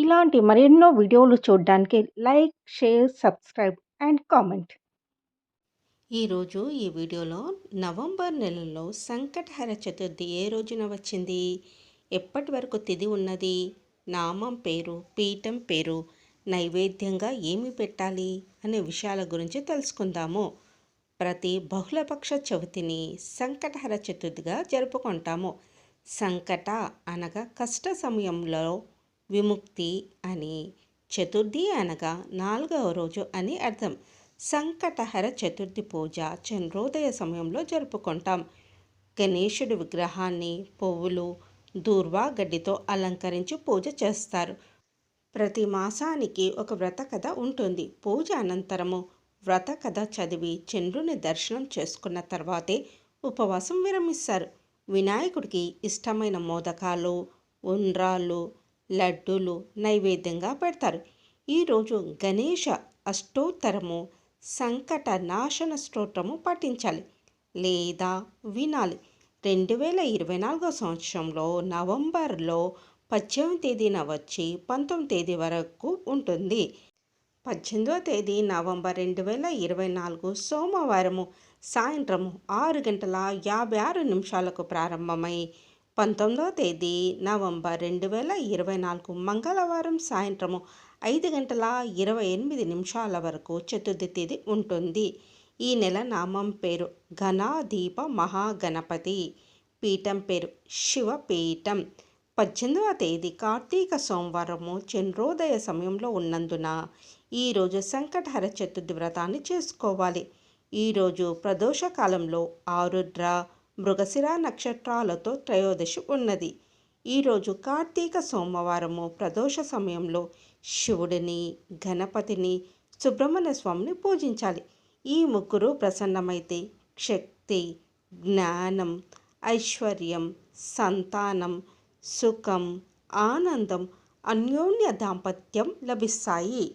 ఇలాంటి మరెన్నో వీడియోలు చూడడానికి like, share, subscribe and comment. ఈరోజు ఈ వీడియోలో నవంబర్ నెలలో సంకటహర చతుర్థి ఏ రోజున వచ్చింది, ఎప్పటి వరకు తిథి ఉన్నది, నామం పేరు, పీఠం పేరు, నైవేద్యంగా ఏమి పెట్టాలి అనే విషయాల గురించి తెలుసుకుందాము. ప్రతి బహుళపక్ష చవితిని సంకటహర చతుర్థిగా జరుపుకుంటాము. సంకట అనగా కష్ట సమయంలో విముక్తి అని, చతుర్థి అనగా 4వ రోజు అని అర్థం. సంకటహర చతుర్థి పూజ చంద్రోదయ సమయంలో జరుపుకుంటాం. గణేశుడి విగ్రహాన్ని పువ్వులు, దూర్వా గడ్డితో అలంకరించి పూజ చేస్తారు. ప్రతి మాసానికి ఒక వ్రత కథ ఉంటుంది. పూజ అనంతరము వ్రత కథ చదివి చంద్రుని దర్శనం చేసుకున్న తర్వాతే ఉపవాసం విరమిస్తారు. వినాయకుడికి ఇష్టమైన మోదకాలు, ఉండ్రాళ్ళు, లడ్డూలు నైవేద్యంగా పెడతారు. ఈరోజు గణేష అష్టోత్తరము, సంకట నాశన స్తోత్రము పఠించాలి లేదా వినాలి. 2024 సంవత్సరంలో నవంబర్లో 18వ తేదీన వచ్చి 19వ తేదీ వరకు ఉంటుంది. 18వ తేదీ నవంబర్ 2024 సోమవారము సాయంత్రము 6:56 ప్రారంభమై 19వ తేదీ నవంబర్ 2024 మంగళవారం సాయంత్రము 5:28 వరకు చతుర్థి తేదీ ఉంటుంది. ఈ నెల నామం పేరు ఘనాధీప మహాగణపతి, పీఠం పేరు శివపీఠం. 18వ తేదీ కార్తీక సోమవారము చంద్రోదయ సమయంలో ఉన్నందున ఈరోజు సంకటహర చతుర్థి వ్రతాన్ని చేసుకోవాలి. ఈరోజు ప్రదోషకాలంలో ఆరుద్ర, మృగశిర నక్షత్రాలతో త్రయోదశి ఉన్నది. ఈరోజు కార్తీక సోమవారము ప్రదోష సమయంలో శివుడిని, గణపతిని, సుబ్రహ్మణ్య స్వామిని పూజించాలి. ఈ ముగ్గురు ప్రసన్నమైతే శక్తి, జ్ఞానం, ఐశ్వర్యం, సంతానం, సుఖం, ఆనందం, అన్యోన్య దాంపత్యం లభిస్తాయి.